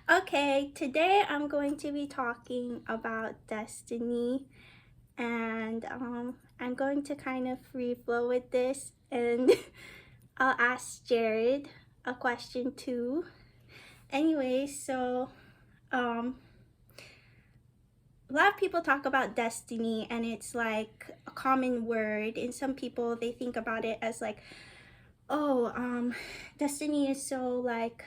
Okay, today I'm going to be talking about destiny, and I'm going to kind of free flow with this, and I'll ask Jared a question too. Anyway, um, a lot of people talk about destiny, and it's like a common word, and some people they think about it as like, oh, destiny is so like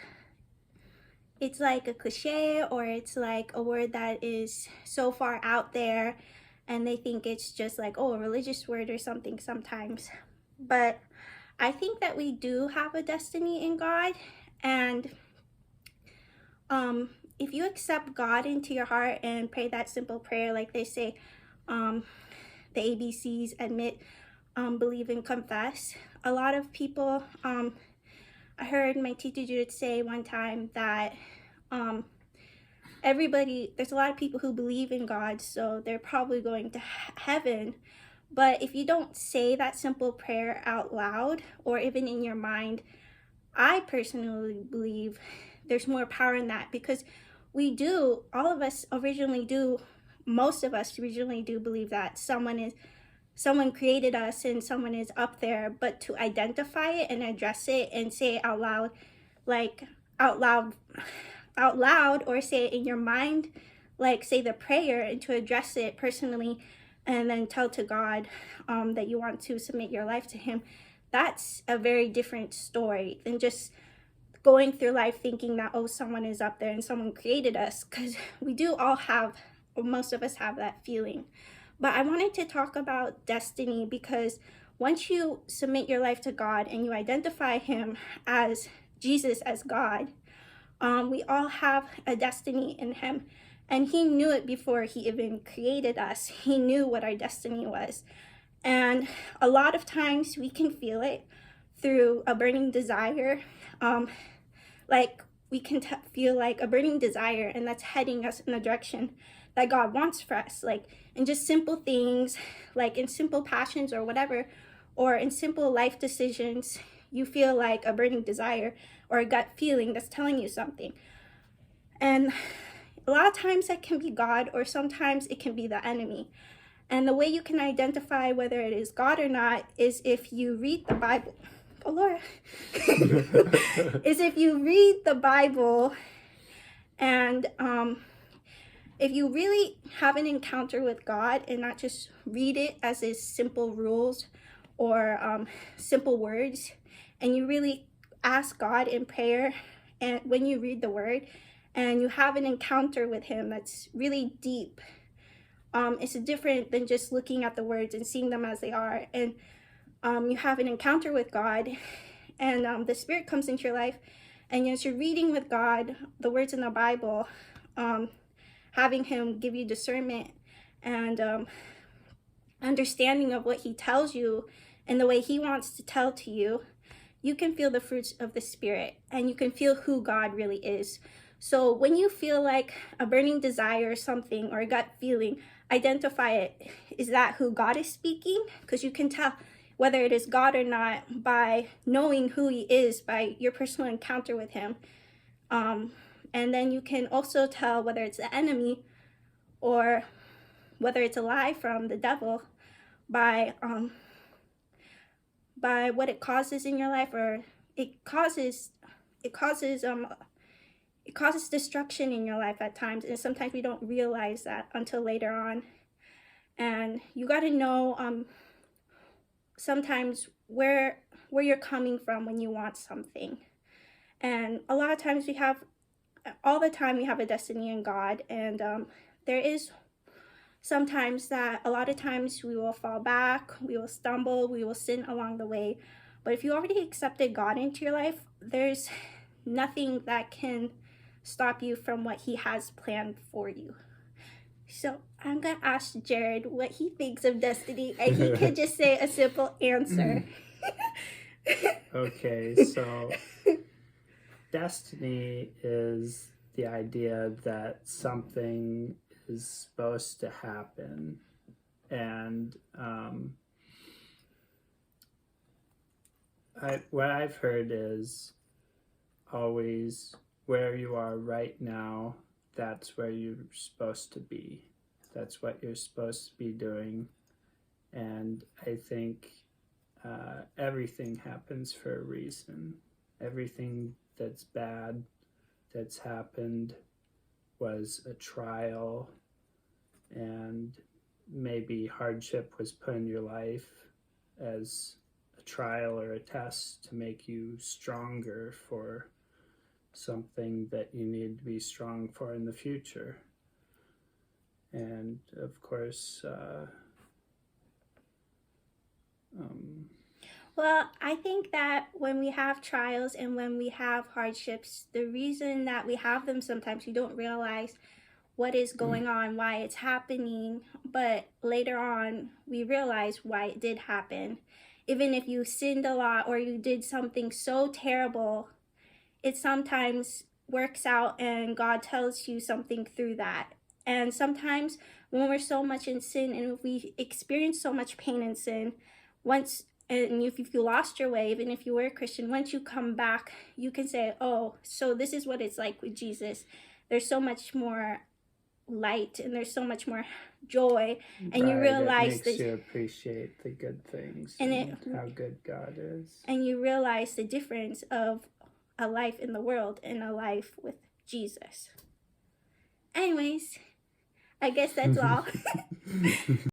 it's like a cliche, or it's like a word that is so far out there, and they think it's just like, oh, a religious word or something sometimes. But I think that we do have a destiny in God, and um if you accept God into your heart and pray that simple prayer, like they say, um the ABCs: admit, believe, and confess. A lot of people, I heard my teacher Judith say one time that um there's a lot of people who believe in God, so they're probably going to heaven. But if you don't say that simple prayer out loud or even in your mind, I personally believe there's more power in that, because all of us originally do, most of us originally do believe that someone created us and someone is up there. But to identify it and address it and say it out loud, like out loud out loud, or say it in your mind, like say the prayer, and to address it personally, and then tell to God that you want to submit your life to Him, that's a very different story than just going through life thinking that, oh, someone is up there and someone created us, because we do all have, or most of us have, that feeling. But I wanted to talk about destiny, because once you submit your life to God and you identify Him as Jesus, as God, we all have a destiny in Him, and He knew it before He even created us. He knew what our destiny was. And a lot of times we can feel it through a burning desire. Like we can feel like a burning desire, and that's heading us in the direction that God wants for us. Like in just simple things, like in simple passions or whatever, or in simple life decisions, you feel like a burning desire or a gut feeling that's telling you something. And a lot of times that can be God, or sometimes it can be the enemy. And the way you can identify whether it is God or not is if you read the Bible. Oh, Laura. Is if you read the Bible, and if you really have an encounter with God and not just read it as is simple rules or simple words, and you really ask God in prayer, and when you read the word and you have an encounter with Him that's really deep, it's different than just looking at the words and seeing them as they are. And you have an encounter with God, and the Spirit comes into your life, and as you're reading with God the words in the Bible, having Him give you discernment and understanding of what He tells you and the way He wants to tell to you, you can feel the fruits of the Spirit, and you can feel who God really is. So when you feel like a burning desire or something, or a gut feeling, identify it. Is that who God is speaking? Because you can tell whether it is God or not by knowing who He is, by your personal encounter with Him. And then you can also tell whether it's the enemy or whether it's a lie from the devil by what it causes in your life, or it causes destruction in your life at times, and sometimes we don't realize that until later on. And you got to know sometimes where you're coming from when you want something. And a lot of times all the time we have a destiny in God, and there is sometimes that a lot of times we will fall back, we will stumble, we will sin along the way. But if you already accepted God into your life, there's nothing that can stop you from what He has planned for you. So I'm gonna ask Jared what he thinks of destiny, and he can just say a simple answer. Okay, so destiny is the idea that something is supposed to happen, and what I've heard is always where you are right now, that's where you're supposed to be. That's what you're supposed to be doing. And I think everything happens for a reason. Everything that's bad that's happened was a trial, and maybe hardship was put in your life as a trial or a test to make you stronger for something that you need to be strong for in the future. And of course, Well, I think that when we have trials and when we have hardships, the reason that we have them, sometimes we don't realize what is going on, why it's happening, but later on we realize why it did happen. Even if you sinned a lot or you did something so terrible, it sometimes works out and God tells you something through that. And sometimes when we're so much in sin and we experience so much pain in sin, and if you lost your way, even if you were a Christian, once you come back, you can say, oh, so this is what it's like with Jesus. There's so much more light and there's so much more joy, and you realize it makes you appreciate the good things and how good God is. And you realize the difference of a life in the world and a life with Jesus. Anyways, I guess that's all.